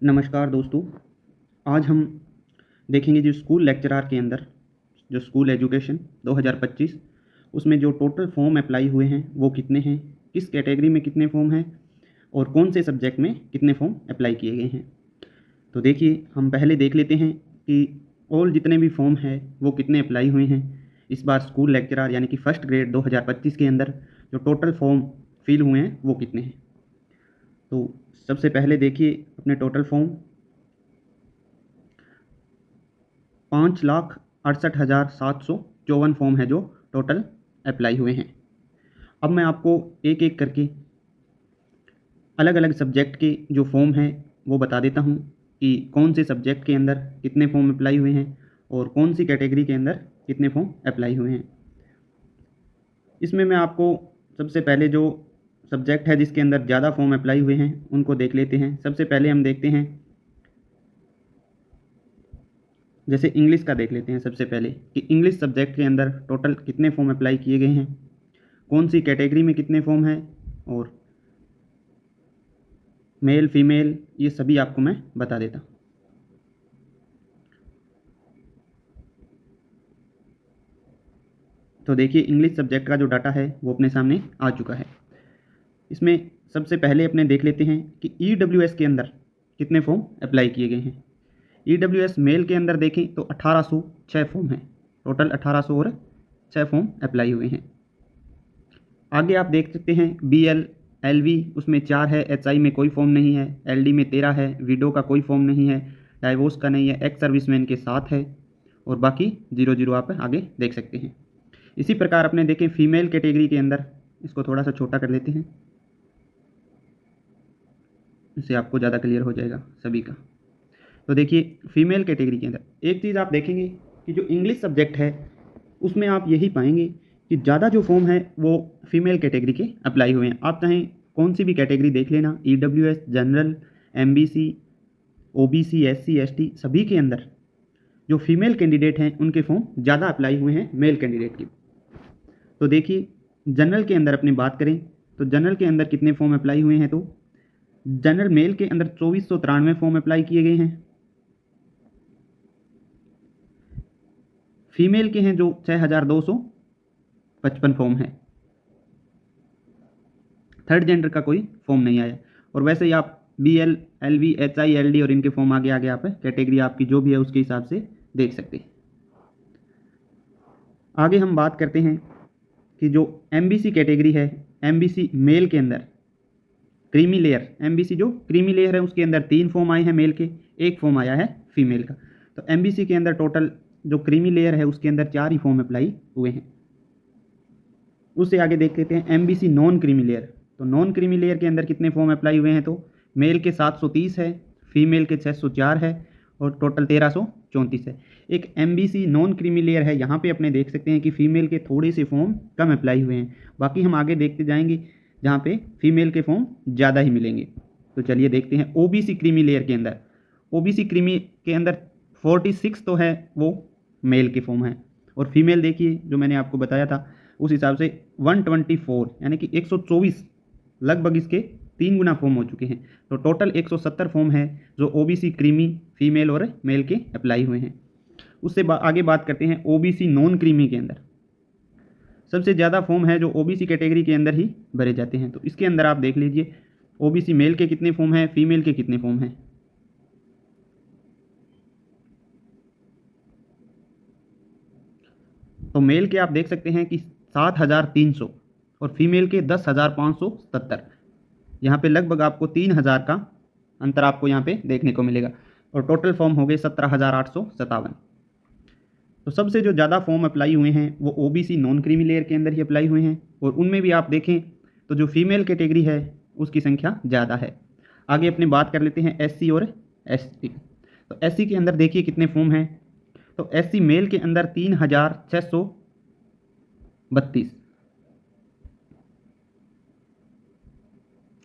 नमस्कार दोस्तों। आज हम देखेंगे जो स्कूल लेक्चरर के अंदर जो स्कूल एजुकेशन 2025 उसमें जो टोटल फॉर्म अप्लाई हुए हैं वो कितने हैं, किस कैटेगरी में कितने फॉर्म हैं और कौन से सब्जेक्ट में कितने फॉर्म अप्लाई किए गए हैं। तो देखिए, हम पहले देख लेते हैं कि ऑल जितने भी फॉर्म हैं वो कितने अप्लाई हुए हैं इस बार स्कूल लेक्चरर यानी कि फर्स्ट ग्रेड 2025 के अंदर जो टोटल फॉर्म फिल हुए हैं वो कितने हैं। तो सबसे पहले देखिए अपने टोटल फॉर्म 5,68,754 फॉर्म है जो टोटल अप्लाई हुए हैं। अब मैं आपको एक एक करके अलग अलग सब्जेक्ट के जो फॉर्म हैं वो बता देता हूँ कि कौन से सब्जेक्ट के अंदर कितने फॉर्म अप्लाई हुए हैं और कौन सी कैटेगरी के अंदर कितने फॉर्म अप्लाई हुए हैं। इसमें मैं आपको सबसे पहले जो सब्जेक्ट है जिसके अंदर ज़्यादा फॉर्म अप्लाई हुए हैं उनको देख लेते हैं। सबसे पहले हम देखते हैं, जैसे इंग्लिश का देख लेते हैं सबसे पहले कि इंग्लिश सब्जेक्ट के अंदर टोटल कितने फॉर्म अप्लाई किए गए हैं, कौन सी कैटेगरी में कितने फॉर्म हैं और मेल फीमेल ये सभी आपको मैं बता देता हूँ। तो देखिए, इंग्लिश सब्जेक्ट का जो डाटा है वो अपने सामने आ चुका है। इसमें सबसे पहले अपने देख लेते हैं कि EWS के अंदर कितने फॉर्म अप्लाई किए गए हैं। EWS मेल के अंदर देखें तो 1806 फॉर्म हैं, टोटल 1806 फॉर्म अप्लाई हुए हैं। आगे आप देख सकते हैं BL LV उसमें 4 है, HI में कोई फॉर्म नहीं है, LD में 13 है, विडो का कोई फॉर्म नहीं है, डाइवोर्स का नहीं है, एक्स सर्विसमैन के 7 है और बाकी 00 आप आगे देख सकते हैं। इसी प्रकार अपने देखें फीमेल कैटेगरी के अंदर, इसको थोड़ा सा छोटा कर लेते हैं, इससे आपको ज़्यादा क्लियर हो जाएगा सभी का। तो देखिए फीमेल कैटेगरी के अंदर एक चीज़ आप देखेंगे कि जो इंग्लिश सब्जेक्ट है उसमें आप यही पाएंगे कि ज़्यादा जो फॉर्म है वो फीमेल कैटेगरी के अप्लाई हुए हैं। आप चाहें कौन सी भी कैटेगरी देख लेना, EWS, general, MBC, OBC, SC ST सभी के अंदर जो फीमेल कैंडिडेट हैं उनके फॉर्म ज़्यादा अप्लाई हुए हैं मेल कैंडिडेट की। तो देखिए जनरल के अंदर अपनी बात करें तो जनरल के अंदर कितने फॉर्म अप्लाई हुए हैं, तो जनरल मेल के अंदर 2493 फॉर्म अप्लाई किए गए हैं, फीमेल के हैं जो 6255 फॉर्म है, थर्ड जेंडर का कोई फॉर्म नहीं आया। और वैसे ही आप BL LV HI LD और इनके फॉर्म आगे आगे आप कैटेगरी आपकी जो भी है उसके हिसाब से देख सकते हैं। आगे हम बात करते हैं कि जो MBC कैटेगरी है, MBC मेल के अंदर क्रीमी लेयर, MBC जो क्रीमी लेयर है उसके अंदर 3 फॉर्म आए हैं मेल के, 1 फॉर्म आया है फीमेल का। तो MBC के अंदर टोटल जो क्रीमी लेयर है उसके अंदर 4 ही फॉर्म अप्लाई हुए हैं। उससे आगे देख लेते हैं MBC नॉन क्रीमी लेयर। तो नॉन क्रीमी लेयर के अंदर कितने फॉर्म अप्लाई हुए हैं, तो मेल के 730 है, फीमेल के 604 है और टोटल 1334 है। एक MBC नॉन क्रीमी लेयर है, यहाँ पे अपने देख सकते हैं कि फीमेल के थोड़े से फॉर्म कम अप्लाई हुए हैं, बाकी हम आगे देखते जाएंगे जहाँ पे फीमेल के फॉर्म ज़्यादा ही मिलेंगे। तो चलिए देखते हैं OBC क्रीमी लेयर के अंदर। OBC क्रीमी के अंदर 46 तो है वो मेल के फॉर्म है और फीमेल देखिए जो मैंने आपको बताया था उस हिसाब से 124 यानी कि 124, लगभग इसके 3 गुना फॉर्म हो चुके हैं। तो टोटल 170 फॉर्म है जो OBC क्रीमी फीमेल और मेल के अप्लाई हुए हैं। उससे आगे बात करते हैं OBC नॉन क्रीमी के अंदर। सबसे ज़्यादा फॉर्म है जो OBC कैटेगरी के अंदर ही भरे जाते हैं। तो इसके अंदर आप देख लीजिए OBC मेल के कितने फॉर्म हैं, फीमेल के कितने फॉर्म हैं। तो मेल के आप देख सकते हैं कि 7,300 और फीमेल के 10,577। यहाँ पे लगभग आपको 3,000 का अंतर आपको यहाँ पे देखने को मिलेगा और टोटल फॉर्म हो गए 17,857। तो सबसे जो ज़्यादा फॉर्म अप्लाई हुए हैं वो OBC नॉन क्रीमी लेयर के अंदर ही अप्लाई हुए हैं और उनमें भी आप देखें तो जो फीमेल कैटेगरी है उसकी संख्या ज़्यादा है। आगे अपनी बात कर लेते हैं SC और ST। तो SC के अंदर देखिए कितने फॉर्म हैं, तो SC मेल के अंदर 3,632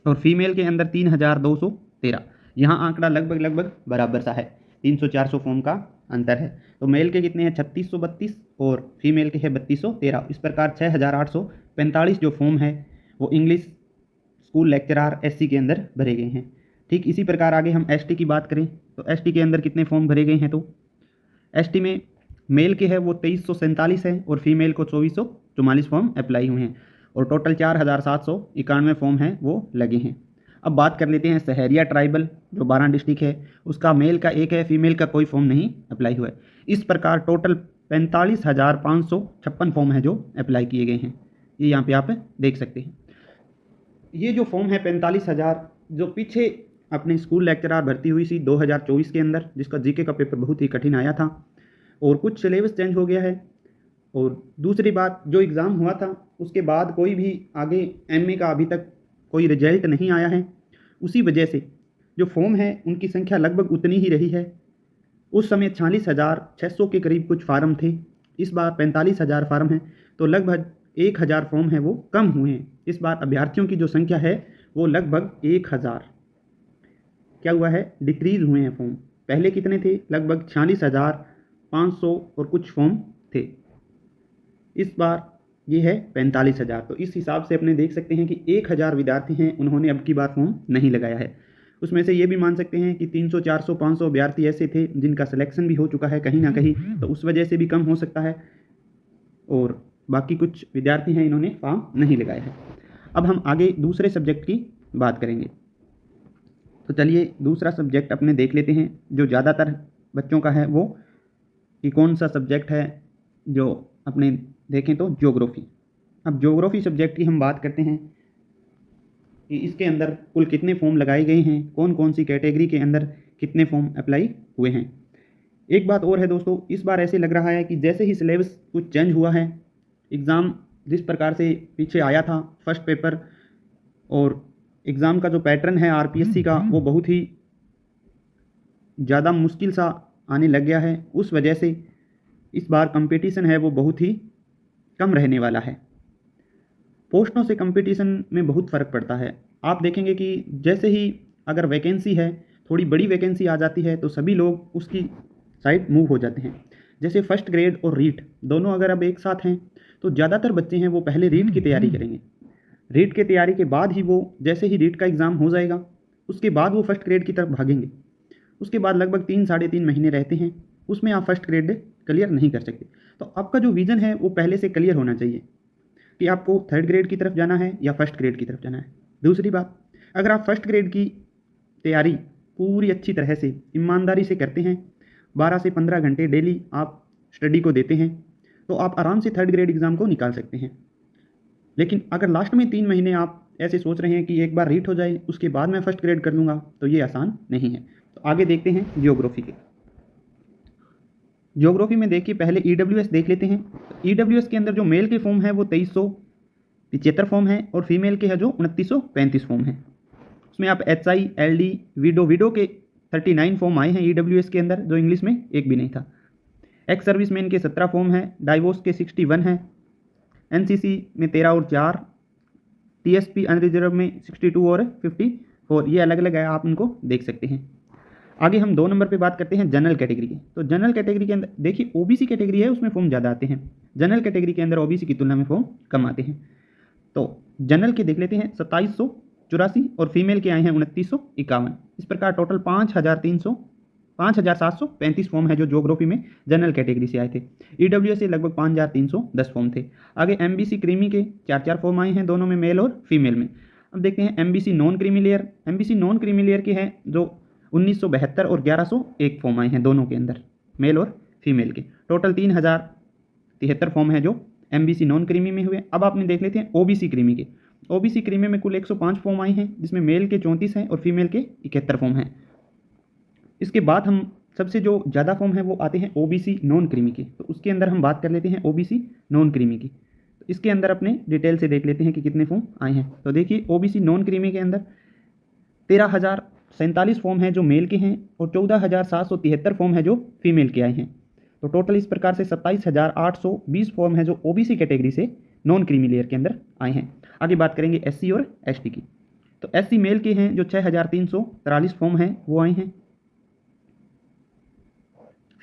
और फीमेल के अंदर 3,213। यहाँ आंकड़ा लगभग बराबर सा है, 300-400 फॉर्म का अंतर है। तो मेल के कितने हैं 3,632 और फीमेल के हैं 3,213। इस प्रकार 6,845 जो फॉर्म है वो इंग्लिश स्कूल लेक्चरर SC के अंदर भरे गए हैं। ठीक इसी प्रकार आगे हम एसटी की बात करें तो एसटी के अंदर कितने फॉर्म भरे गए हैं, तो एसटी में मेल के है वो 2347 है और फीमेल को 2444 फॉर्म अप्लाई हुए हैं और टोटल 4791 फॉर्म हैं वो लगे हैं। अब बात कर लेते हैं सहरिया ट्राइबल जो 12 डिस्ट्रिक्ट है, उसका मेल का एक है, फीमेल का कोई फॉर्म नहीं अप्लाई हुआ है। इस प्रकार टोटल 45,556 फॉर्म है जो अप्लाई किए गए हैं, ये यहाँ पे आप देख सकते हैं। ये जो फॉर्म है 45,000 जो पीछे अपने स्कूल लेक्चरर भर्ती हुई थी 2024 के अंदर, जिसका जीके का पेपर बहुत ही कठिन आया था और कुछ सिलेबस चेंज हो गया है। और दूसरी बात, जो एग्ज़ाम हुआ था उसके बाद कोई भी आगे एमए का अभी तक कोई रिजल्ट नहीं आया है, उसी वजह से जो फॉर्म है उनकी संख्या लगभग उतनी ही रही है। उस समय 46,600 के करीब कुछ फार्म थे, इस बार 45,000 फार्म हैं, तो लगभग 1,000 फॉर्म है वो कम हुए हैं। इस बार अभ्यर्थियों की जो संख्या है वो लगभग 1,000 क्या हुआ है, डिक्रीज़ हुए हैं फॉर्म। पहले कितने थे, लगभग 46,500 और कुछ फॉर्म थे, इस बार ये है 45,000। तो इस हिसाब से अपने देख सकते हैं कि 1,000 विद्यार्थी हैं उन्होंने अब की बार फॉर्म नहीं लगाया है। उसमें से ये भी मान सकते हैं कि 300, 400, 500 अभ्यर्थी ऐसे थे जिनका सिलेक्शन भी हो चुका है कहीं ना कहीं, तो उस वजह से भी कम हो सकता है और बाकी कुछ विद्यार्थी हैं इन्होंने फॉर्म नहीं लगाया है। अब हम आगे दूसरे सब्जेक्ट की बात करेंगे, तो चलिए दूसरा सब्जेक्ट अपने देख लेते हैं जो ज़्यादातर बच्चों का है, वो कि कौन सा सब्जेक्ट है जो अपने देखें तो ज्योग्राफी। अब ज्योग्राफी सब्जेक्ट की हम बात करते हैं कि इसके अंदर कुल कितने फॉर्म लगाए गए हैं, कौन कौन सी कैटेगरी के अंदर कितने फॉर्म अप्लाई हुए हैं। एक बात और है दोस्तों, इस बार ऐसे लग रहा है कि जैसे ही सिलेबस कुछ चेंज हुआ है, एग्ज़ाम जिस प्रकार से पीछे आया था फर्स्ट पेपर और एग्ज़ाम का जो पैटर्न है आरपीएससी का वो बहुत ही ज़्यादा मुश्किल सा आने लग गया है, उस वजह से इस बार कंपटीशन है वो बहुत ही कम रहने वाला है। पोस्टों से कंपटीशन में बहुत फ़र्क पड़ता है। आप देखेंगे कि जैसे ही अगर वैकेंसी है, थोड़ी बड़ी वैकेंसी आ जाती है तो सभी लोग उसकी साइड मूव हो जाते हैं। जैसे फर्स्ट ग्रेड और रीट दोनों अगर अब एक साथ हैं तो ज़्यादातर बच्चे हैं वो पहले रीट की तैयारी करेंगे। रीट की तैयारी के बाद ही वो जैसे ही रीट का एग्ज़ाम हो जाएगा उसके बाद वो फर्स्ट ग्रेड की तरफ भागेंगे। उसके बाद लगभग 3-3.5 महीने रहते हैं, उसमें आप फर्स्ट ग्रेड क्लियर नहीं कर सकते। तो आपका जो विज़न है वो पहले से क्लियर होना चाहिए कि आपको थर्ड ग्रेड की तरफ जाना है या फर्स्ट ग्रेड की तरफ जाना है। दूसरी बात, अगर आप फर्स्ट ग्रेड की तैयारी पूरी अच्छी तरह से ईमानदारी से करते हैं, 12 से 15 घंटे डेली आप स्टडी को देते हैं, तो आप आराम से थर्ड ग्रेड एग्ज़ाम को निकाल सकते हैं। लेकिन अगर लास्ट में 3 महीने आप ऐसे सोच रहे हैं कि एक बार रीट हो जाए उसके बाद मैं फर्स्ट ग्रेड कर लूँगा, तो ये आसान नहीं है। तो आगे देखते हैं ज्योग्राफी के। ज्योग्राफी में देखिए पहले ईडब्ल्यूएस देख लेते हैं। ईडब्ल्यूएस के अंदर जो मेल के फॉर्म है वो 2375 फॉर्म है और फीमेल के है जो 2935 फॉर्म है। उसमें आप एचआई, एलडी, विडो के 39 फॉर्म आए हैं ईडब्ल्यूएस के अंदर, जो इंग्लिश में एक भी नहीं था। एक्स सर्विसमैन के 17 फॉर्म हैं, डाइवोर्स के 61 हैं, एनसीसी में 13 और 4, टीएसपी अनरिजर्व में 62 और 54, ये अलग अलग है, आप इनको देख सकते हैं। आगे हम 2 नंबर पे बात करते हैं जनरल कैटेगरी की। तो जनरल कैटेगरी के अंदर देखिए ओबीसी कैटेगरी है उसमें फॉर्म ज़्यादा आते हैं, जनरल कैटेगरी के अंदर ओबीसी की तुलना में फॉर्म कम आते हैं। तो जनरल के देख लेते हैं 2784 और फीमेल के आए हैं 2951। इस प्रकार टोटल 5,735 फॉर्म है जो ज्योग्राफी में जनरल कैटेगरी से आए थे। ईडब्ल्यूएस से लगभग 5,310 फॉर्म थे। आगे एमबीसी क्रीमी के 4 फॉर्म आए हैं, दोनों में मेल और फीमेल में। अब देखते हैं MBC non creamy layer. MBC non creamy layer के हैं जो 1972 और 1101 फॉर्म आए हैं दोनों के अंदर, मेल और फीमेल के। टोटल 3,073 फॉर्म है जो एमबीसी नॉन क्रीमी में हुए। अब आपने देख लेते हैं ओबीसी क्रीमी के। ओबीसी क्रीमी में कुल 105 फॉर्म आए हैं, जिसमें मेल के 34 हैं और फीमेल के 71 फॉर्म हैं। इसके बाद हम सबसे जो ज़्यादा फॉर्म है वो आते हैं ओबीसी नॉन क्रीमी के। तो उसके अंदर हम बात कर लेते हैं ओबीसी नॉन क्रीमी की। तो इसके अंदर अपने डिटेल से देख लेते हैं कि कितने फॉर्म आए हैं। तो देखिए ओबीसी नॉन क्रीमी के अंदर 13,047 फॉर्म हैं जो मेल के हैं और 14,773 फॉर्म है जो फीमेल के आए हैं। तो टोटल इस प्रकार से 27,820 फॉर्म है जो ओबीसी कैटेगरी से नॉन क्रीमी लेयर के अंदर आए हैं। आगे बात करेंगे एससी और एसटी की। तो एससी मेल के हैं जो 6,343 फॉर्म हैं वो आए हैं।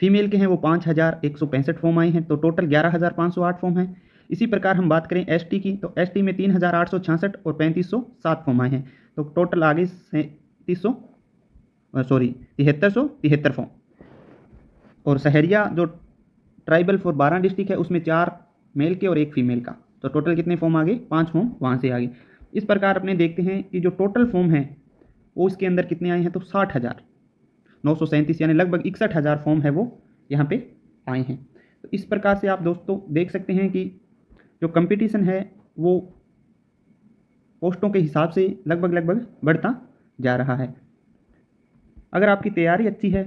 फीमेल के हैं वो 5,165 फॉर्म आए हैं। तो टोटल 11,508 फॉर्म हैं। इसी प्रकार हम बात करें एसटी की, तो एसटी में 3,866 और 3,507 फॉर्म आए हैं। तो टोटल आगे 3,300 7373 फॉर्म। और सहरिया जो ट्राइबल फॉर 12 डिस्ट्रिक्ट है उसमें 4 मेल के और 1 फीमेल का, तो टोटल कितने फॉर्म आ गए? 5 फॉर्म वहाँ से आ गए। इस प्रकार अपने देखते हैं कि जो टोटल फॉर्म है वो इसके अंदर कितने आए हैं, तो 60,937 यानी लगभग 61,000 फॉर्म है वो यहाँ पे आए हैं। तो इस प्रकार से आप दोस्तों देख सकते हैं कि जो कंपटीशन है वो पोस्टों के हिसाब से लगभग बढ़ता जा रहा है। अगर आपकी तैयारी अच्छी है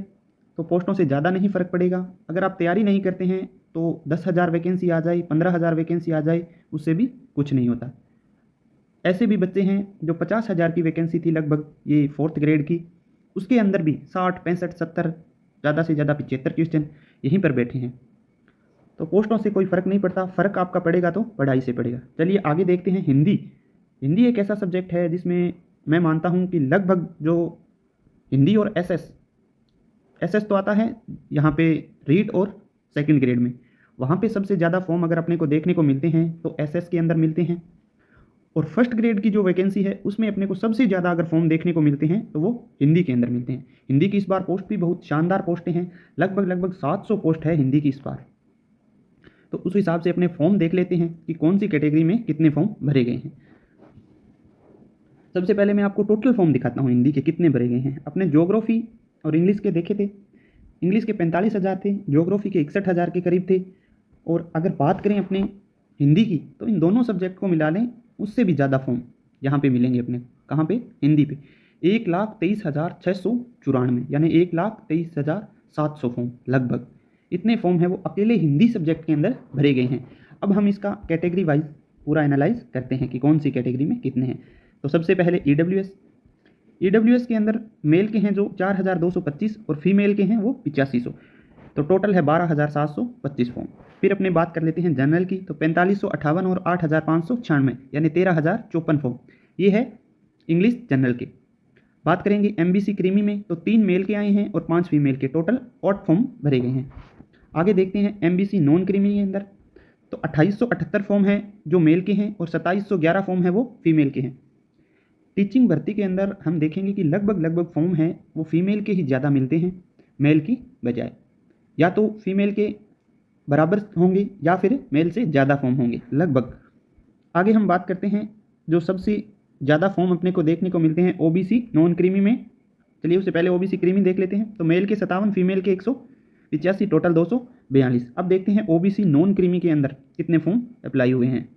तो पोस्टों से ज़्यादा नहीं फ़र्क पड़ेगा। अगर आप तैयारी नहीं करते हैं तो 10,000 वैकेंसी आ जाए, 15,000 वैकेंसी आ जाए, उससे भी कुछ नहीं होता। ऐसे भी बच्चे हैं जो 50,000 की वैकेंसी थी लगभग ये 4th ग्रेड की, उसके अंदर भी 60, 65, 70, ज़्यादा से ज़्यादा 75 क्वेश्चन यहीं पर बैठे हैं। तो पोस्टों से कोई फ़र्क नहीं पड़ता, फ़र्क आपका पड़ेगा तो पढ़ाई से पड़ेगा। चलिए आगे देखते हैं हिंदी। हिंदी एक ऐसा सब्जेक्ट है जिसमें मैं मानता हूँ कि लगभग जो हिंदी और एसएस तो आता है यहाँ पे रीड और 2nd ग्रेड में, वहाँ पे सबसे ज़्यादा फॉर्म अगर अपने को देखने को मिलते हैं तो एसएस के अंदर मिलते हैं। और 1st ग्रेड की जो वैकेंसी है उसमें अपने को सबसे ज़्यादा अगर फॉर्म देखने को मिलते हैं तो वो हिंदी के अंदर मिलते हैं। हिंदी की इस बार पोस्ट भी बहुत शानदार पोस्टें हैं, लगभग 700 पोस्ट है हिंदी की इस बार। तो उस हिसाब से अपने फॉर्म देख लेते हैं कि कौन सी कैटेगरी में कितने फॉर्म भरे गए हैं। सबसे पहले मैं आपको टोटल फॉर्म दिखाता हूँ हिंदी के कितने भरे गए हैं। अपने ज्योग्राफी और इंग्लिश के देखे थे, इंग्लिश के 45,000 थे, ज्योग्राफी के 61,000 के करीब थे। और अगर बात करें अपने हिंदी की तो इन दोनों सब्जेक्ट को मिला लें उससे भी ज़्यादा फॉर्म यहाँ पे मिलेंगे अपने। कहाँ पे? हिंदी पे 1,23,694 यानी 1,23,700 फॉर्म लगभग इतने फॉर्म है वो अकेले हिंदी सब्जेक्ट के अंदर भरे गए हैं। अब हम इसका कैटेगरी वाइज पूरा एनालाइज करते हैं कि कौन सी कैटेगरी में कितने हैं। तो सबसे पहले ईडब्ल्यूएस के अंदर मेल के हैं जो 4,225 और फीमेल के हैं वो 8500, तो टोटल है 12,725 फॉर्म। फिर अपने बात कर लेते हैं जनरल की, तो 4,558 और 8,596 यानी 13,054 फॉर्म, ये है इंग्लिश जनरल के। बात करेंगे एमबीसी क्रीमी में तो 3 मेल के आए हैं और 5 फीमेल के, टोटल 8 फॉर्म भरे गए हैं। आगे देखते हैं एमबीसी नॉन क्रीमी के अंदर, तो 2,878 फॉर्म हैं जो मेल के हैं और 2,711 फॉर्म है वो फीमेल के हैं। टीचिंग भर्ती के अंदर हम देखेंगे कि लगभग फॉर्म हैं वो फीमेल के ही ज़्यादा मिलते हैं मेल की बजाय, या तो फीमेल के बराबर होंगे या फिर मेल से ज़्यादा फॉर्म होंगे लगभग। आगे हम बात करते हैं जो सबसे ज़्यादा फॉर्म अपने को देखने को मिलते हैं ओबीसी नॉन क्रीमी में। चलिए उससे पहले ओबीसी क्रीमी देख लेते हैं, तो मेल के 57, फीमेल के 185, टोटल 242। अब देखते हैं ओबीसी नॉन क्रीमी के अंदर कितने फॉर्म अप्लाई हुए हैं।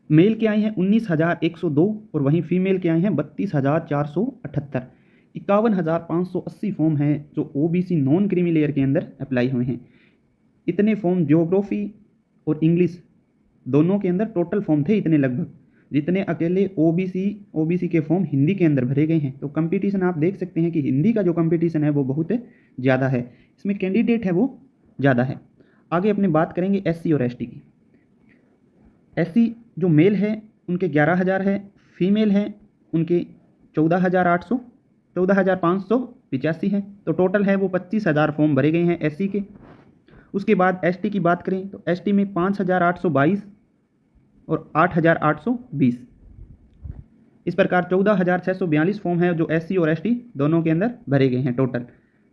मेल के आए हैं 19,102 और वहीं फीमेल के आए हैं 32,478। 51,580 फॉर्म हैं जो ओबीसी नॉन क्रीमी लेयर के अंदर अप्लाई हुए हैं। इतने फॉर्म ज्योग्राफी और इंग्लिश दोनों के अंदर टोटल फॉर्म थे इतने लगभग, जितने अकेले ओबीसी के फॉर्म हिंदी के अंदर भरे गए हैं। तो कंपटीशन आप देख सकते हैं कि हिंदी का जो कंपटीशन है वो बहुत ज़्यादा है, इसमें कैंडिडेट है वो ज़्यादा है। आगे अपने बात करेंगे एससी और एसटी की। एससी जो मेल है उनके 11,000 है, फीमेल हैं उनके 14,585 हैं, तो टोटल है वो 25,000 फॉर्म भरे गए हैं एससी के। उसके बाद एसटी की बात करें तो एसटी में 5,822 और 8,820, इस प्रकार 14,642 फॉर्म है जो एससी और एसटी दोनों के अंदर भरे गए हैं टोटल।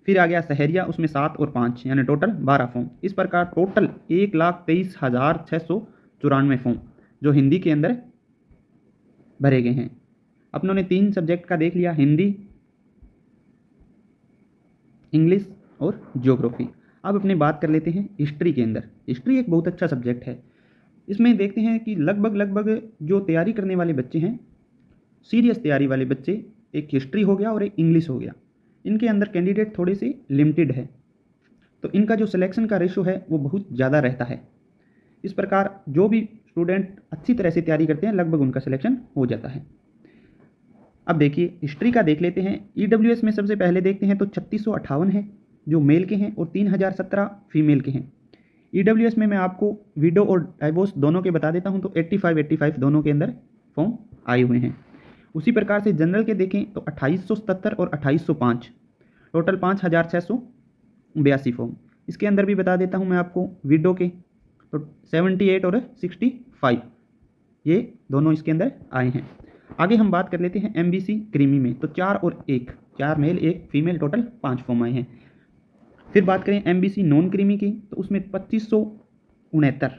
फिर आ गया सहरिया, उसमें 7 और 5 यानी टोटल 12 फॉर्म। इस प्रकार टोटल 1,23,694 फॉर्म जो हिंदी के अंदर भरे गए हैं। अपनों ने 3 सब्जेक्ट का देख लिया, हिंदी, इंग्लिश और ज्योग्राफी। अब अपने बात कर लेते हैं हिस्ट्री के अंदर। हिस्ट्री एक बहुत अच्छा सब्जेक्ट है। इसमें देखते हैं कि लगभग जो तैयारी करने वाले बच्चे हैं, सीरियस तैयारी वाले बच्चे, एक हिस्ट्री हो गया और एक इंग्लिश हो गया, इनके अंदर कैंडिडेट थोड़े से लिमिटेड है, तो इनका जो सिलेक्शन का रेशो है वो बहुत ज़्यादा रहता है। इस प्रकार जो भी स्टूडेंट अच्छी तरह से तैयारी करते हैं लगभग उनका सिलेक्शन हो जाता है। अब देखिए हिस्ट्री का देख लेते हैं। ईडब्ल्यूएस में सबसे पहले देखते हैं तो 3,658 है जो मेल के हैं और 3,017 फीमेल के हैं। ईडब्ल्यूएस में मैं आपको विडो और डाइवोर्स दोनों के बता देता हूं, तो 85 दोनों के अंदर फॉर्म आए हुए हैं। उसी प्रकार से जनरल के देखें तो 2,877 और 2,805, टोटल 5,682 फॉर्म। इसके अंदर भी बता देता हूं मैं आपको विडो के, तो 78 और 65 ये दोनों इसके अंदर आए हैं। आगे हम बात कर लेते हैं एमबीसी क्रीमी में, तो 4 और 1, 4 मेल 1 फीमेल, टोटल 5 फॉर्म आए हैं। फिर बात करें एमबीसी नॉन क्रीमी की, तो उसमें 2569,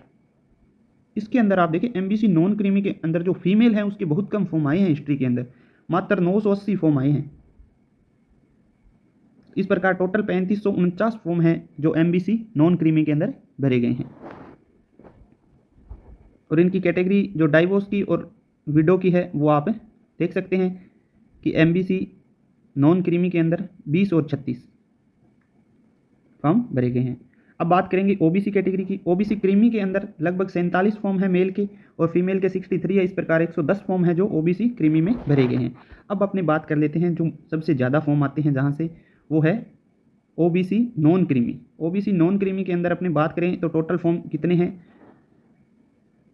इसके अंदर आप देखें एमबीसी नॉन क्रीमी के अंदर जो फीमेल है उसके बहुत कम फॉर्म आए हैं हिस्ट्री के अंदर, मात्र 980 फॉर्म आए हैं। इस प्रकार टोटल 3549 फॉर्म है जो एमबीसी नॉन क्रीमी के अंदर भरे गए हैं। और इनकी कैटेगरी जो डाइवोर्स की और विडो की है वो आप देख सकते हैं कि एमबीसी नॉन क्रीमी के अंदर 20 और 36 फॉर्म भरे गए हैं। अब बात करेंगे ओबीसी कैटेगरी की। ओबीसी क्रीमी के अंदर लगभग 47 फॉर्म है मेल के और फीमेल के 63 है। इस प्रकार 110 फॉर्म है जो ओबीसी क्रीमी में भरे गए हैं। अब अपने बात कर लेते हैं जो सबसे ज़्यादा फॉर्म आते हैं जहाँ से, वो है OBC non creamy. OBC non creamy के अंदर अपने बात करें तो टोटल फॉर्म कितने हैं,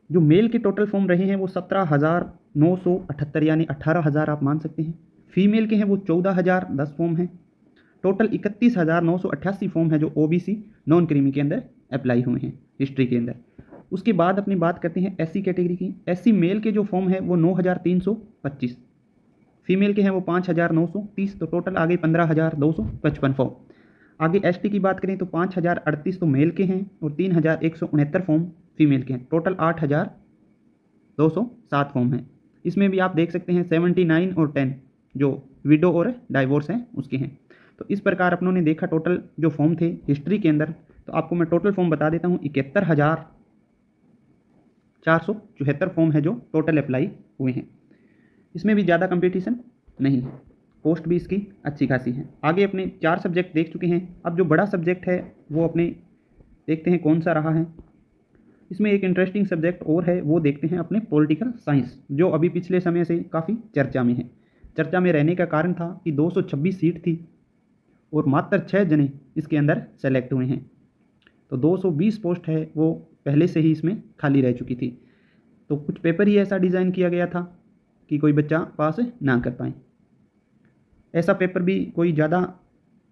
जो मेल के टोटल फॉर्म रहे हैं वो 17,978 यानी 18,000 आप मान सकते हैं। फीमेल के हैं वो 14,010 फॉर्म हैं। टोटल 31,988 फॉर्म है जो ओबीसी नॉन क्रीमी के अंदर अप्लाई हुए हैं हिस्ट्री के अंदर। उसके बाद अपनी बात करते हैं एससी कैटेगरी की। एससी मेल के जो फॉर्म है वो 9,325, फीमेल के हैं वो 5,930, तो टोटल आ गए 15,255 फॉर्म। आगे एसटी की बात करें तो 5,038 तो मेल के हैं और 3,169 फॉर्म फीमेल के हैं, टोटल 8,207 फॉर्म हैं। इसमें भी आप देख सकते हैं 79 और 10 जो विडो और डाइवोर्स हैं उसके हैं। तो इस प्रकार अपनों ने देखा टोटल जो फॉर्म थे हिस्ट्री के अंदर। तो आपको मैं टोटल फॉर्म बता देता हूँ, 71,474 फॉर्म है जो टोटल अप्लाई हुए हैं। इसमें भी ज़्यादा कंपटीशन नहीं है, पोस्ट भी इसकी अच्छी खासी है। आगे अपने 4 सब्जेक्ट देख चुके हैं। अब जो बड़ा सब्जेक्ट है वो अपने देखते हैं कौन सा रहा है। इसमें एक इंटरेस्टिंग सब्जेक्ट और है, वो देखते हैं अपने पॉलिटिकल साइंस, जो अभी पिछले समय से काफ़ी चर्चा में है। चर्चा में रहने का कारण था कि 226 सीट थी और मात्र 6 जने इसके अंदर सेलेक्ट हुए हैं। तो 220 पोस्ट है वो पहले से ही इसमें खाली रह चुकी थी। तो कुछ पेपर ही ऐसा डिज़ाइन किया गया था कि कोई बच्चा पास ना कर पाए। ऐसा पेपर भी कोई ज़्यादा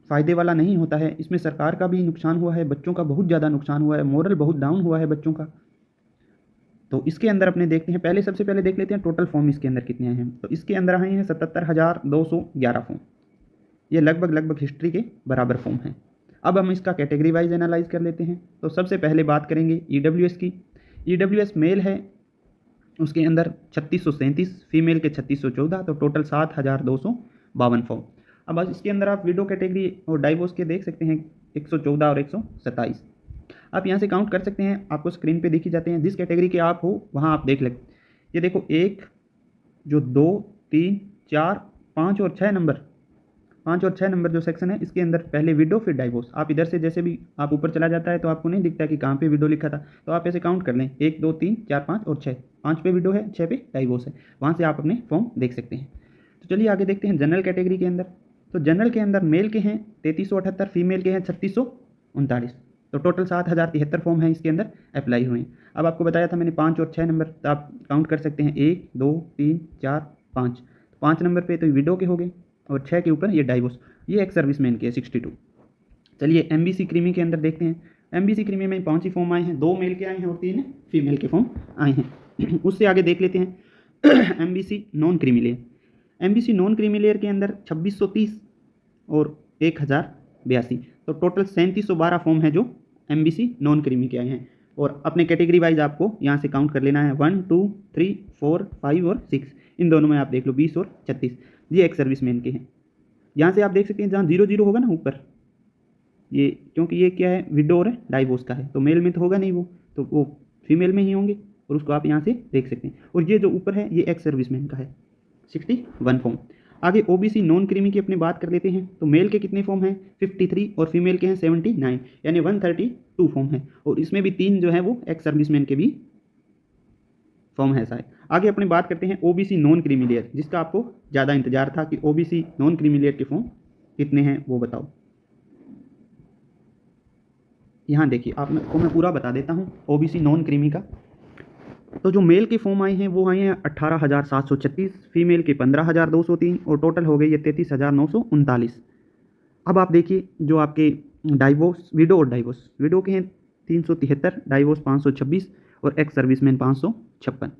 फ़ायदे वाला नहीं होता है। इसमें सरकार का भी नुकसान हुआ है, बच्चों का बहुत ज़्यादा नुकसान हुआ है, मोरल बहुत डाउन हुआ है बच्चों का। तो इसके अंदर अपने देखते हैं, पहले सबसे पहले देख लेते हैं टोटल फॉर्म इसके अंदर कितने आए हैं। तो इसके अंदर आए हैं 77,211 फॉर्म। ये लगभग हिस्ट्री के बराबर फॉर्म हैं। अब हम इसका कैटेगरी वाइज एनालाइज कर लेते हैं। तो सबसे पहले बात करेंगे ईडब्ल्यूएस की। ईडब्ल्यूएस मेल है उसके अंदर 3637, फीमेल के 3614, तो टोटल 7,252 फॉर्म। अब इसके अंदर आप विडो कैटेगरी और डाइवोर्स के देख सकते हैं 114 और 127। आप यहाँ से काउंट कर सकते हैं, आपको स्क्रीन पे दिखी जाते हैं। जिस कैटेगरी के आप हो वहाँ आप देख लें। ये देखो 1 जो 2 3 4 5 और 6 नंबर, 5 और 6 नंबर जो सेक्शन है इसके अंदर पहले विडो फिर डाइवोर्स। आप इधर से जैसे भी आप ऊपर चला जाता है तो आपको नहीं दिखता कि कहाँ पे विडो लिखा था, तो आप ऐसे काउंट कर लें 1 2 3 4 5 और 6, 5 पे विडो है 6 पे डाइवोर्स है। वहाँ से आप अपने फॉर्म देख सकते हैं। तो चलिए आगे देखते हैं जनरल कैटेगरी के अंदर। तो जनरल के अंदर मेल के हैं 3378, फीमेल के हैं 3639, तो टोटल 7,073 फॉर्म है इसके अंदर अप्लाई हुए हैं। अब आपको बताया था मैंने 5 और 6 नंबर, तो आप काउंट कर सकते हैं 1 2 3 4 5, 5 नंबर पे तो विडो के हो गए और 6 के ऊपर ये डाइवोर्स, ये एक सर्विसमैन के 62। चलिए एमबीसी क्रीमी के अंदर देखते हैं। एमबीसी क्रीमी में 5 ही फॉर्म आए हैं, 2 मेल के आए हैं और 3 फीमेल के फॉर्म आए हैं। उससे आगे देख लेते हैं MBC non creamy layer. MBC non creamy layer के अंदर 2630 और 1082, तो टोटल 3712 फॉर्म है जो एमबीसी नॉन क्रीमी के आए हैं। और अपने कैटेगरी वाइज आपको यहाँ से काउंट कर लेना है 1 2 3 4 5 और 6, इन दोनों में आप देख लो 20 और 36, ये एक सर्विसमैन के हैं। यहाँ से आप देख सकते हैं जहाँ 00 होगा ना ऊपर, ये क्योंकि ये क्या है विडो और डाइवोर्स का है, तो मेल में तो होगा नहीं वो, तो वो फीमेल में ही होंगे और उसको आप यहाँ से देख सकते हैं। और ये जो ऊपर है ये एक्स सर्विसमैन का है 61 फॉर्म। आगे ओबीसी नॉन क्रीमी की अपनी बात कर लेते हैं। तो मेल के कितने फॉर्म हैं 53 और फीमेल के हैं 79, यानी 132 फॉर्म है। और इसमें भी 3 जो है वो एक्स सर्विसमैन के भी फॉर्म है शायद। आगे अपनी बात करते हैं ओबीसी नॉन क्रीमी लेयर, जिसका आपको ज़्यादा इंतजार था कि ओबीसी नॉन क्रीमी लेयर के फॉर्म कितने हैं वो बताओ। यहाँ देखिए आपको मैं पूरा बता देता हूँ ओबीसी नॉन क्रीमी का। तो जो मेल के फॉर्म आए हैं वो आए हैं 18,736, फीमेल के 15,203 और टोटल हो गई ये 33,939। अब आप देखिए जो आपके डाइवोर्स विडो और डाइवोर्स, विडो के हैं 373, डाइवोर्स 526 और एक्स सर्विसमैन 556।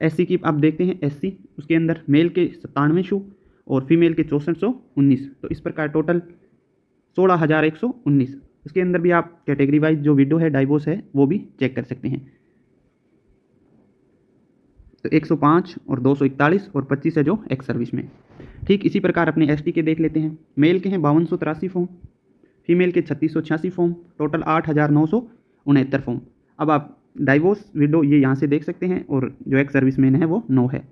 SC की आप देखते हैं, SC उसके अंदर मेल के 9700 और फीमेल के 6419। तो इस प्रकार टोटल 16,119। इसके अंदर भी आप कैटेगरी वाइज जो विडो है, डाइवोर्स है, वो भी चेक कर सकते हैं। तो 105 और 241 और 25 है जो एक्स सर्विस में। ठीक इसी प्रकार अपने ST के देख लेते हैं। मेल के हैं 5283 फॉर्म, फीमेल के 3686 फॉर्म, टोटल 8,969 फॉर्म। अब आप डाइवोर्स विडो ये यहाँ से देख सकते हैं और जो एक्स सर्विस मैन है वो 9 है।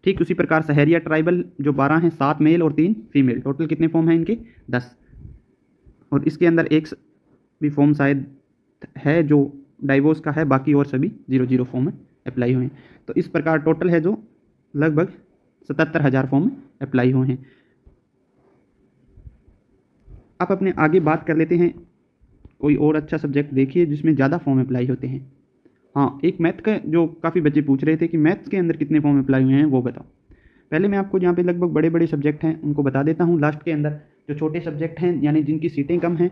ठीक उसी प्रकार सहरिया ट्राइबल जो 12 हैं, 7 मेल और 3 फीमेल, टोटल कितने फॉर्म हैं इनके? 10। और इसके अंदर एक भी फॉर्म शायद है जो डाइवोर्स का है, बाकी और सभी 0 फॉर्म अप्लाई हुए हैं। तो इस प्रकार टोटल है जो लगभग 77,000 फॉर्म अप्लाई हुए हैं। आप अपने आगे बात कर लेते हैं, कोई और अच्छा सब्जेक्ट देखिए जिसमें ज़्यादा फॉर्म अप्लाई होते हैं। हाँ, एक मैथ का जो काफ़ी बच्चे पूछ रहे थे कि मैथ्स के अंदर कितने फॉर्म अप्लाई हुए हैं वो बताओ। पहले मैं आपको जहाँ पे लगभग बड़े बड़े सब्जेक्ट हैं उनको बता देता हूँ। लास्ट के अंदर जो छोटे सब्जेक्ट हैं यानी जिनकी सीटें कम हैं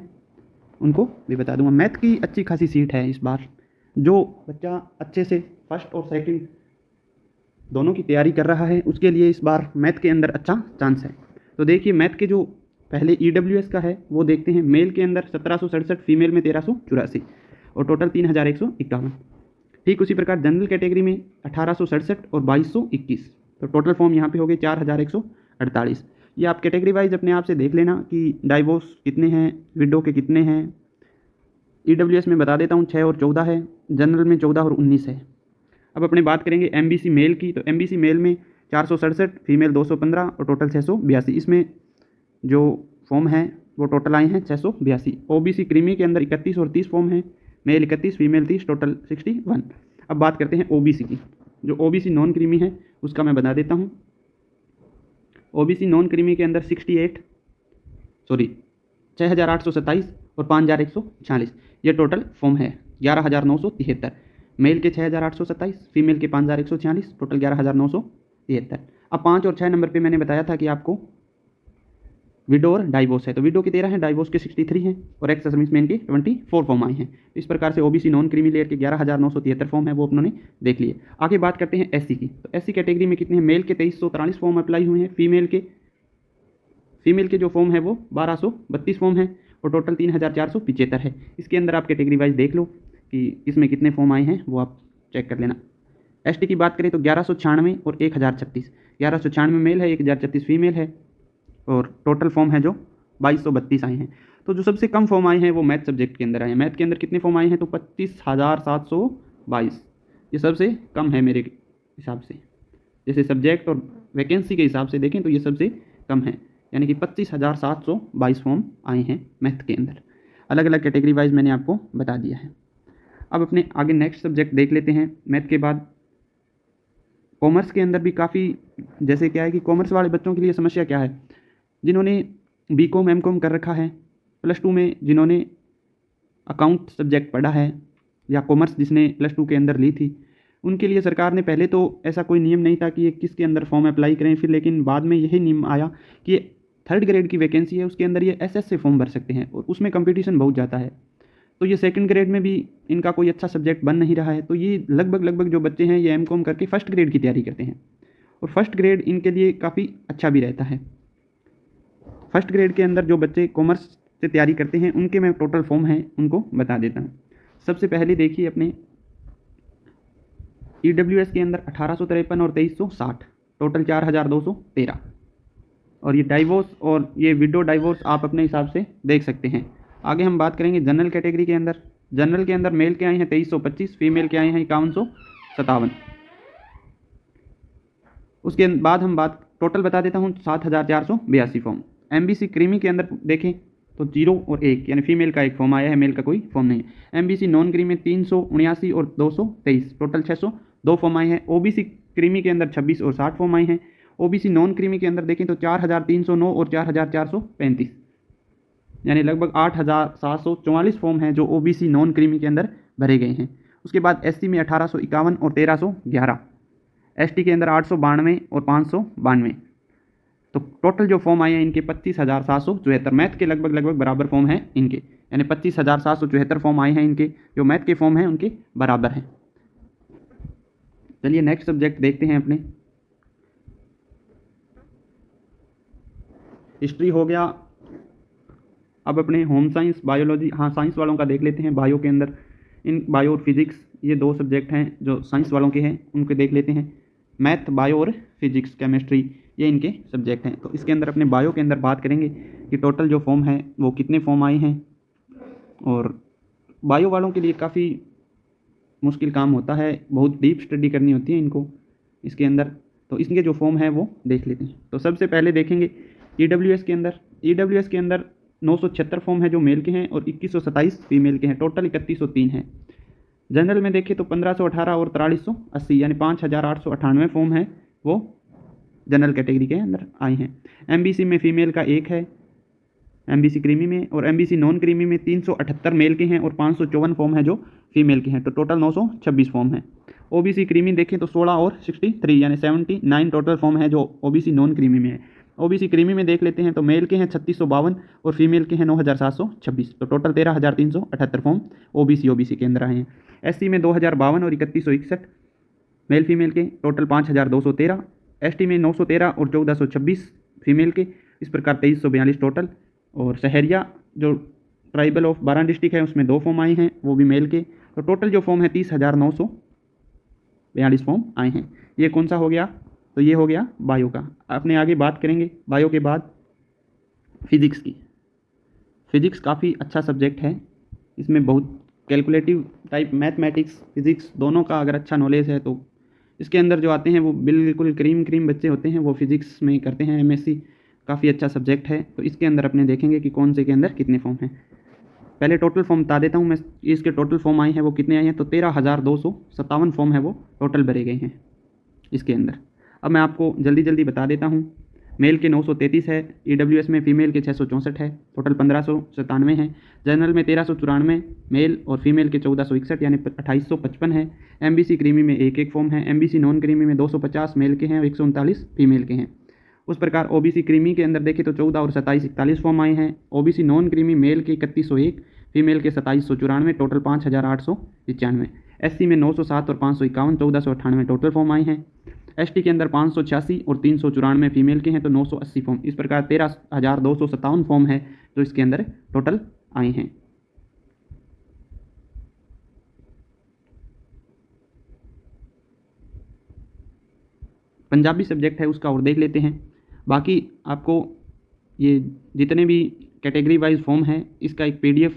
उनको भी बता दूँगा। मैथ की अच्छी खासी सीट है इस बार। जो बच्चा अच्छे से फर्स्ट और सेकंड दोनों की तैयारी कर रहा है उसके लिए इस बार मैथ के अंदर अच्छा चांस है। तो देखिए मैथ के जो पहले EWS का है वो देखते हैं। मेल के अंदर 1767, फीमेल में 1384 और टोटल 3,151। ठीक उसी प्रकार जनरल कैटेगरी में 1867 और 2221। तो टोटल फॉर्म यहाँ पे हो गए 4,148। ये आप कैटेगरी वाइज अपने आप से देख लेना कि डाइवोर्स कितने हैं, विडो के कितने हैं। EWS में बता देता हूँ 6 और 14 है, जनरल में 14 और 19 है। अब अपने बात करेंगे MBC मेल की। तो MBC मेल में 467, फीमेल 215 और टोटल 682। इसमें जो फॉर्म हैं वो टोटल आए हैं 682। OBC क्रीमी के अंदर 31 और 30 फॉर्म हैं, मेल 31, फीमेल 30, टोटल 61। अब बात करते हैं OBC की। जो OBC नॉन क्रीमी है उसका मैं बता देता हूँ। OBC नॉन क्रीमी के अंदर 6,827 और 5,146 ये टोटल फॉर्म है। 11,973 मेल के 6,827, फीमेल के 5,146, टोटल 11,973। अब 5 और 6 नंबर पे मैंने बताया था कि आपको विडो और डाइवोर्स है। तो विडो के 13 हैं, डाइवोर्स के 63 हैं और एक्स सर्विस मैन के 24 फॉर्म आए हैं। इस प्रकार से OBC नॉन क्रीमी लेयर के 11,973 फॉर्म है वो अपनों ने देख लिए। आगे बात करते हैं SC की। तो SC कैटेगरी में कितने हैं? मेल के 2343 फॉर्म अप्लाई हुए हैं, फीमेल के जो फॉर्म है वो 1,232 फॉर्म है और टोटल 3,475 है। इसके अंदर आप कैटेगरी वाइज देख लो कि इसमें कितने फॉर्म आए हैं वो आप चेक कर लेना। ST की बात करें तो 1196 और 1,036। 1196 मेल है, 1,036 फीमेल है और टोटल फॉर्म है जो 2,232 आए हैं। तो जो सबसे कम फॉर्म आए हैं वो मैथ सब्जेक्ट के अंदर आए हैं। मैथ के अंदर कितने फॉर्म आए हैं? तो 25,722। ये सबसे कम है मेरे हिसाब से। जैसे सब्जेक्ट और वैकेंसी के हिसाब से देखें तो ये सबसे कम है, यानी कि 25,722 फॉर्म आए हैं मैथ के अंदर। अलग अलग कैटेगरी वाइज मैंने आपको बता दिया है। अब अपने आगे नेक्स्ट सब्जेक्ट देख लेते हैं। मैथ के बाद कॉमर्स के अंदर भी काफ़ी, जैसे क्या है कि कॉमर्स वाले बच्चों के लिए समस्या क्या है, जिन्होंने BCom MCom कर रखा है, +2 में जिन्होंने अकाउंट सब्जेक्ट पढ़ा है या कॉमर्स जिसने +2 के अंदर ली थी, उनके लिए सरकार ने पहले तो ऐसा कोई नियम नहीं था कि ये किसके अंदर फॉर्म अप्लाई करें, फिर लेकिन बाद में यही नियम आया कि ये 3rd ग्रेड की वैकेंसी है उसके अंदर ये SS से फॉर्म भर सकते हैं और उसमें कंपटीशन बहुत ज़्यादा है। तो ये 2nd ग्रेड में भी इनका कोई अच्छा सब्जेक्ट बन नहीं रहा है। तो ये लगभग जो बच्चे हैं ये MCom करके 1st ग्रेड की तैयारी करते हैं और 1st ग्रेड इनके लिए काफ़ी अच्छा भी रहता है। 1st ग्रेड के अंदर जो बच्चे कॉमर्स से तैयारी करते हैं उनके मैं टोटल फॉर्म हैं उनको बता देता हूँ। सबसे पहले देखिए अपने EWS के अंदर 1853 और 2360, टोटल 4,213। और ये डाइवोर्स और ये विडो डाइवोर्स आप अपने हिसाब से देख सकते हैं। आगे हम बात करेंगे जनरल कैटेगरी के अंदर। जनरल के अंदर मेल के आए हैं 2325, फीमेल के आए हैं 5157। उसके बाद हम बात टोटल बता देता हूँ 7,482 फॉर्म। MBC क्रीमी के अंदर देखें तो 0 और 1 यानी फीमेल का एक फॉर्म आया है, मेल का कोई फॉर्म नहीं है। MBC नॉन क्रीमी में 379 और 223, टोटल 602 फॉर्म आए हैं। OBC क्रीमी के अंदर 26 और 60 फॉर्म आए हैं। OBC नॉन क्रीमी के अंदर देखें तो 4,309 और 4,435, यानी लगभग 8,744 फॉर्म हैं जो OBC नॉन क्रीमी के अंदर भरे गए हैं। उसके बाद SC में 1,851 और 1,311, ST के अंदर 892 और 592। तो टोटल जो फॉर्म आए हैं इनके 25,774। मैथ के लगभग बराबर फॉर्म हैं इनके, यानी 25,774 फॉर्म आए हैं इनके, जो मैथ के फॉर्म हैं उनके बराबर हैं। चलिए नेक्स्ट सब्जेक्ट देखते हैं अपने। हिस्ट्री हो गया। अब अपने होम साइंस, बायोलॉजी, हाँ साइंस वालों का देख लेते हैं। बायो के अंदर इन बायो और फिजिक्स, ये दो सब्जेक्ट हैं जो साइंस वालों के हैं, उनके देख लेते हैं। मैथ, बायो और फिजिक्स, केमिस्ट्री, ये इनके सब्जेक्ट हैं। तो इसके अंदर अपने बायो के अंदर बात करेंगे कि टोटल जो फॉर्म है वो कितने फॉर्म आए हैं। और बायो वालों के लिए काफ़ी मुश्किल काम होता है, बहुत डीप स्टडी करनी होती है इनको इसके अंदर। तो इसके जो फॉर्म है वो देख लेते हैं। तो सबसे पहले देखेंगे EWS के अंदर। EWS के अंदर 976 फॉर्म है जो मेल के हैं और 2127 फीमेल के हैं। टोटल 3103 हैं। जनरल में देखें तो 1518 और 4380 यानी 5898 फॉर्म है वो जनरल कैटेगरी के अंदर आए हैं। MBC में फ़ीमेल का एक है, MBC क्रीमी में, और MBC नॉन क्रीमी में 378 मेल के हैं और 554 फॉर्म है जो फीमेल के हैं। तो टोटल 926 फॉर्म है। OBC क्रीमी देखें तो 16 और 63 यानी 79 टोटल फॉर्म है जो OBC नॉन क्रीमी में है। OBC क्रीमी में देख लेते हैं तो मेल के हैं 3652 और फीमेल के हैं 9726। तो टोटल 13378 फॉर्म OBC के अंदर आए हैं। SC में 2052 और 3161 मेल फीमेल के, टोटल 5213। ST में 913 और 1426 फीमेल के, इस प्रकार 2342 टोटल। और शहरिया जो ट्राइबल ऑफ 12 डिस्ट्रिक्ट है उसमें 2 फॉर्म आए हैं, वो भी मेल के। तो टोटल जो फॉर्म है 30,942 फॉर्म आए हैं। ये कौन सा हो गया? तो ये हो गया बायो का। अपने आगे बात करेंगे बायो के बाद फिजिक्स की। फिजिक्स काफ़ी अच्छा सब्जेक्ट है, इसमें बहुत कैलकुलेटिव टाइप मैथमेटिक्स फिजिक्स दोनों का अगर अच्छा नॉलेज है तो इसके अंदर जो आते हैं वो बिल्कुल क्रीम बच्चे होते हैं, वो फिजिक्स में करते हैं MSc। काफ़ी अच्छा सब्जेक्ट है। तो इसके अंदर अपने देखेंगे कि कौन से के अंदर कितने फॉर्म हैं। पहले टोटल फॉर्म बता देता हूँ मैं, इसके टोटल फॉर्म आए हैं वो कितने आए हैं। तो 13,257 फॉर्म है वो टोटल भरे गए हैं इसके अंदर। अब मैं आपको जल्दी बता देता हूँ। मेल के 933 है, EWS में फ़ीमेल के 664 है, टोटल 1597 है। जनरल में 1394 मेल और फीमेल के 1461 यानी 2855 है। MBC क्रीमी में एक फॉर्म है। MBC नॉन क्रीमी में 250 मेल के हैं और 139 फीमेल के हैं। उस प्रकार OBC क्रीमी के अंदर देखें तो 14 और 27 41 फॉर्म आए हैं। OBC नॉन क्रीमी मेल के 3101, फीमेल के 2794, टोटल 5895। SC में 907 और 551 1498 टोटल फॉर्म आए हैं। ST के अंदर 586 और 394 फीमेल के हैं, तो 980 फॉर्म। इस प्रकार 13,257 फॉर्म है जो इसके अंदर टोटल आए हैं। पंजाबी सब्जेक्ट है उसका और देख लेते हैं। बाकी आपको ये जितने भी कैटेगरी वाइज फॉर्म है इसका एक PDF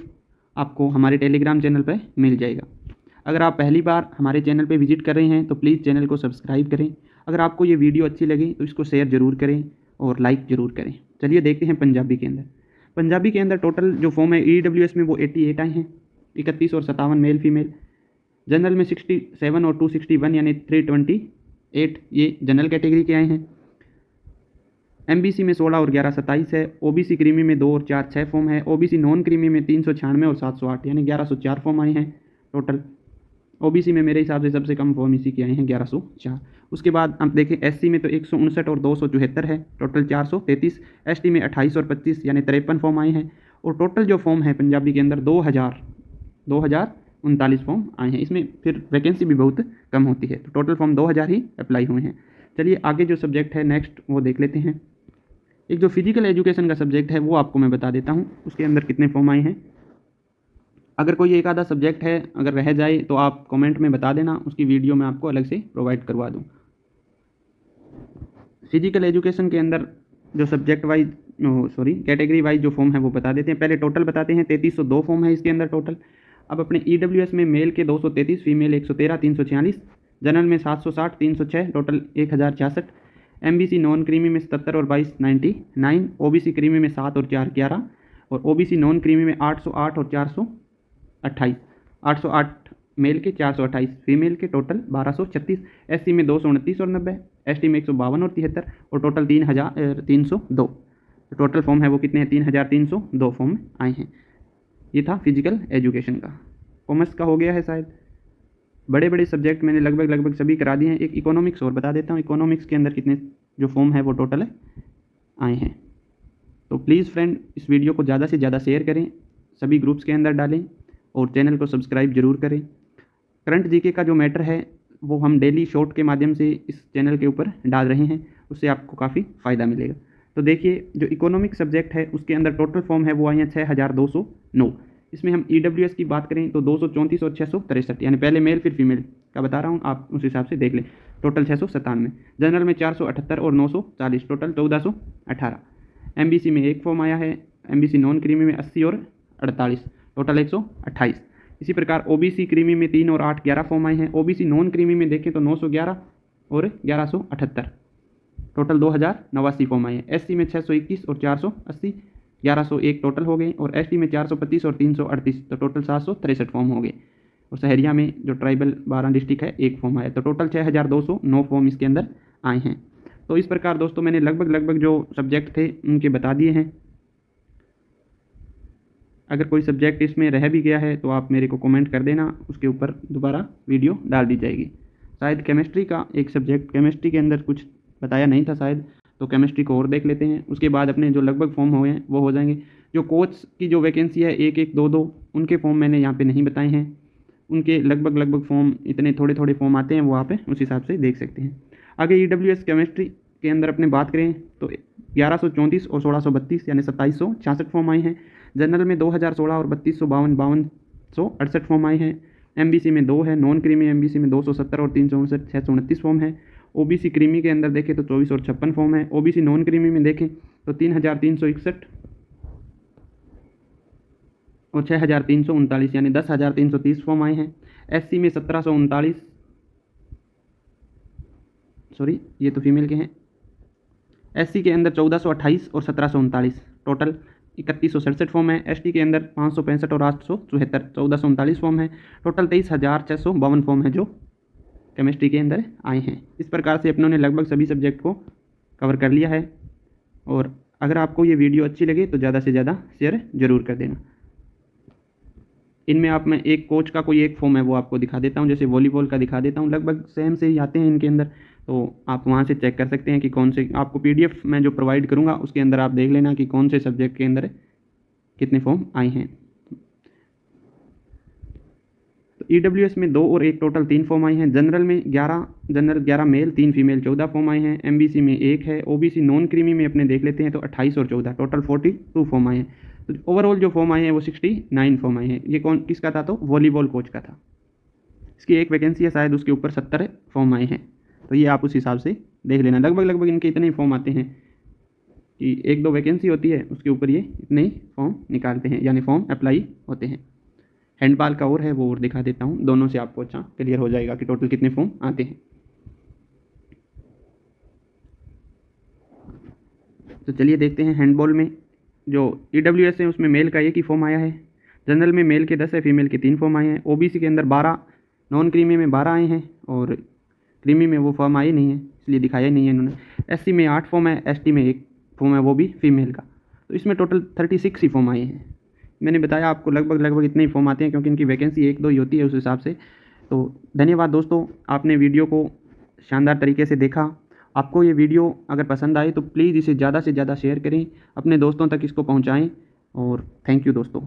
आपको हमारे टेलीग्राम चैनल पर मिल जाएगा। अगर आप पहली बार हमारे चैनल पर विजिट कर रहे हैं तो प्लीज़ चैनल को सब्सक्राइब करें। अगर आपको ये वीडियो अच्छी लगी तो इसको शेयर ज़रूर करें और लाइक ज़रूर करें। चलिए देखते हैं पंजाबी के अंदर। पंजाबी के अंदर टोटल जो फॉर्म है EWS में वो 88 आए हैं, 31 और 57 मेल फीमेल। जनरल में 67 और 261 यानी 328 ये जनरल कैटेगरी के आए हैं। MBC में 16 और 11 27 है। OBC क्रीमी में 2 और 4 6 फॉर्म है। OBC नॉन क्रीमी में 396 और 708 यानी 1104 फॉर्म आए हैं टोटल। OBC में मेरे हिसाब से सबसे कम फॉर्म इसी के आए हैं, 1104। उसके बाद हम देखें SC में तो 159 और 274 है, टोटल 433। ST में 28 और 25 यानी 53 फॉर्म आए हैं। और टोटल जो फॉर्म है पंजाबी के अंदर 2039 फॉर्म आए हैं। इसमें फिर वैकेंसी भी बहुत कम होती है, तो टोटल फॉर्म 2000 ही अप्लाई हुए हैं। चलिए आगे जो सब्जेक्ट है नेक्स्ट वो देख लेते हैं। एक जो फिजिकल एजुकेशन का सब्जेक्ट है वो आपको मैं बता देता हूँ, उसके अंदर कितने फॉर्म आए हैं। अगर कोई एक आधा सब्जेक्ट है अगर रह जाए तो आप कमेंट में बता देना, उसकी वीडियो मैं आपको अलग से प्रोवाइड करवा दूँ। फिजिकल एजुकेशन के अंदर जो सब्जेक्ट वाइज कैटेगरी वाइज जो फॉर्म है वो बता देते हैं। पहले टोटल बताते हैं। 3302 फॉर्म है इसके अंदर टोटल। अब अपने EWS में मेल के 233, फीमेल 113 346, जनरल में 760 306, टोटल 1066। MBC नॉन क्रीमी में 77 और 22 99। OBC क्रीमी में 7 और 4 11 और OBC नॉन क्रीमी में 808 और 428, 808 मेल के 428 फीमेल के, टोटल 1236। SC में 229 और 90, ST में 152 और 73 और टोटल 3302। टोटल फॉर्म है वो कितने हैं? 3302 फॉर्म आए हैं। ये था फिजिकल एजुकेशन का। कॉमर्स का हो गया है शायद। बड़े सब्जेक्ट मैंने लगभग सभी करा दिए हैं। एक इकोनॉमिक्स और बता देता हूँ। इकोनॉमिक्स के अंदर कितने जो फॉर्म है वो टोटल आए हैं। तो प्लीज़ फ्रेंड इस वीडियो को ज़्यादा से ज़्यादा शेयर करें, सभी ग्रुप्स के अंदर डालें और चैनल को सब्सक्राइब जरूर करें। करंट जीके का जो मैटर है वो हम डेली शॉर्ट के माध्यम से इस चैनल के ऊपर डाल रहे हैं, उससे आपको काफ़ी फ़ायदा मिलेगा। तो देखिए, जो इकोनॉमिक सब्जेक्ट है उसके अंदर टोटल फॉर्म है वो आई हैं 6209। इसमें हम EWS की बात करें तो 234 और 663, यानी पहले मेल फिर फीमेल का बता रहा हूँ, आप उस हिसाब से देख लें। टोटल 697। जनरल में 478 और 940, टोटल 1418। MBC में एक फॉर्म आया है, MBC नॉन क्रीमी में 80 और 48, टोटल 128। इसी प्रकार OBC क्रीमी में 3 और 8 11 फॉर्म आए हैं। OBC नॉन क्रीमी में देखें तो 911 और 1178, टोटल 2089 फॉर्म आए हैं। SC में 621 और 480, 1101 टोटल हो गए। और ST में 425 और 338, तो टोटल 763 फॉर्म हो गए। और सहरिया में जो ट्राइबल 12 डिस्ट्रिक्ट है एक फॉर्म आया, तो टोटल 6209 फॉर्म इसके अंदर आए हैं। तो इस प्रकार दोस्तों मैंने लगभग जो सब्जेक्ट थे उनके बता दिए हैं। अगर कोई सब्जेक्ट इसमें रह भी गया है तो आप मेरे को कमेंट कर देना, उसके ऊपर दोबारा वीडियो डाल दी जाएगी। शायद केमिस्ट्री का एक सब्जेक्ट, केमिस्ट्री के अंदर कुछ बताया नहीं था शायद, तो केमिस्ट्री को और देख लेते हैं। उसके बाद अपने जो लगभग फॉर्म हुए हैं वो हो जाएंगे। जो कोच की जो वैकेंसी है 1-1, 2-2, उनके फॉर्म मैंने यहाँ पे नहीं बताए हैं। उनके लगभग फॉर्म, इतने थोड़े फॉर्म आते हैं वो आप उस हिसाब से देख सकते हैं। आगे EWS केमिस्ट्री के अंदर अपने बात करें तो 1134 और 1632, यानी 2766 फॉर्म आए हैं। जनरल में 2016 और 3252, 5268 फॉर्म आए हैं। MBC में 2 है, नॉन क्रीमी MBC में 270 और 359, 629 फॉर्म है। OBC क्रीमी के अंदर देखें तो 24 और 56 फॉर्म है। OBC नॉन क्रीमी में देखें तो 3361 और 6339, यानी 10330 फॉर्म आए हैं। SC में 1739, सॉरी ये तो फीमेल के हैं। SC के अंदर 1428 और 1739, टोटल 3167 फॉर्म है। ST के अंदर 565 और 874, 1439 फॉर्म है। टोटल 23652 फॉर्म है जो केमिस्ट्री के अंदर आए हैं। इस प्रकार से अपनों ने लगभग सभी सब्जेक्ट को कवर कर लिया है। और अगर आपको ये वीडियो अच्छी लगे तो ज़्यादा से ज़्यादा शेयर ज़रूर कर देना। इनमें आप मैं एक कोच का कोई एक फॉर्म है वो आपको दिखा देता हूँ, जैसे वॉलीबॉल का दिखा देता हूँ। लगभग सेम से ही आते हैं इनके अंदर, तो आप वहाँ से चेक कर सकते हैं कि कौन से, आपको PDF मैं जो प्रोवाइड करूँगा उसके अंदर आप देख लेना कि कौन से सब्जेक्ट के अंदर कितने फॉर्म आए हैं। तो EWS में 2 और 1 टोटल 3 फॉर्म आए हैं। जनरल में 11 मेल 3 फीमेल 14 फॉर्म आए हैं। MBC में 1 है। OBC नॉन क्रीमी में अपने देख लेते हैं तो 28 और 14, टोटल 42 फॉर्म आए हैं। तो ओवरऑल जो फॉर्म आए हैं वो 69 फॉर्म आए हैं। ये कौन किसका था, तो वॉलीबॉल कोच का था। इसकी एक वैकेंसी है शायद, उसके ऊपर 70 फॉर्म आए हैं। तो ये आप उस हिसाब से देख लेना। लगभग इनके इतने ही फॉर्म आते हैं कि 1-2 वैकेंसी होती है, उसके ऊपर ये इतने ही फॉर्म निकालते हैं, यानी फॉर्म अप्लाई होते हैं। हैंडबॉल का और है वो और दिखा देता हूँ, दोनों से आपको अच्छा क्लियर हो जाएगा कि टोटल कितने फॉर्म आते हैं। तो चलिए देखते हैं। हैंडबॉल में जो EWS है उसमें मेल का एक ही फॉर्म आया है। जनरल में मेल के 10 है, फीमेल के 3 फॉर्म आए हैं। OBC के अंदर 12, नॉन क्रीमी में 12 आए हैं और क्रीमी में वो फॉर्म आए नहीं है, इसलिए दिखाया नहीं है इन्होंने। SC में 8 फॉर्म है, ST में 1 फॉर्म है, वो भी फीमेल का। तो इसमें टोटल 36 ही फॉर्म आए हैं। मैंने बताया आपको लगभग इतने ही फॉर्म आते हैं, क्योंकि इनकी वैकेंसी 1-2 ही होती है उस हिसाब से। तो धन्यवाद दोस्तों, आपने वीडियो को शानदार तरीके से देखा। आपको ये वीडियो अगर पसंद आए तो प्लीज़ इसे ज़्यादा से ज़्यादा शेयर करें, अपने दोस्तों तक इसको पहुंचाएं। और थैंक यू दोस्तों।